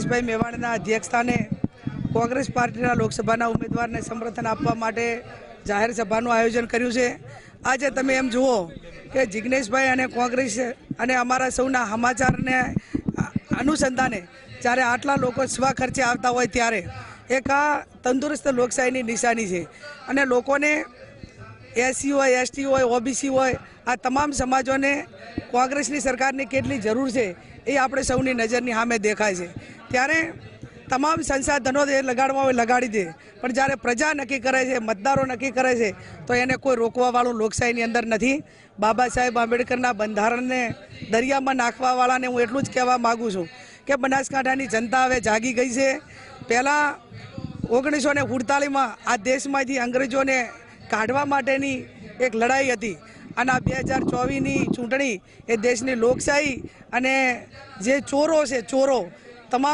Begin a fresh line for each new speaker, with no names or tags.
જિગ્નેશભાઈ મેવાણીના અધ્યક્ષસ્થાને કોંગ્રેસ પાર્ટીના લોકસભાના ઉમેદવારને સમર્થન આપવા માટે જાહેર સભાનું આયોજન કર્યું છે। આજે તમે એમ જુઓ કે જિગ્નેશભાઈ અને કોંગ્રેસ અને અમારા સૌના સમાચારને અનુસંધાને જ્યારે આટલા લોકો સ્વખર્ચે આવતા હોય ત્યારે એક આ તંદુરસ્ત લોકશાહીની નિશાની છે અને લોકોને એસસી હોય, એસટી હોય, ઓબીસી હોય, આ તમામ સમાજોને કોંગ્રેસની સરકારની કેટલી જરૂર છે એ આપણે સૌની નજરની સામે દેખાય છે। ત્યારે તમામ સંસાધનો એ લગાડવા હોય લગાડી દે, પણ જ્યારે પ્રજા નક્કી કરે છે, મતદારો નક્કી કરે છે તો એને કોઈ રોકવાવાળું લોકશાહીની અંદર નથી। બાબા સાહેબ આંબેડકરના બંધારણને દરિયામાં નાખવાવાળાને હું એટલું જ કહેવા માગું છું કે બનાસકાંઠાની જનતા હવે જાગી ગઈ છે। પહેલાં 1948માં આ દેશમાંથી અંગ્રેજોને કાઢવા માટેની એક લડાઈ હતી અને આ 2024ની ચૂંટણી એ દેશની લોકશાહી અને જે ચોરો છે, ચોરો તમામ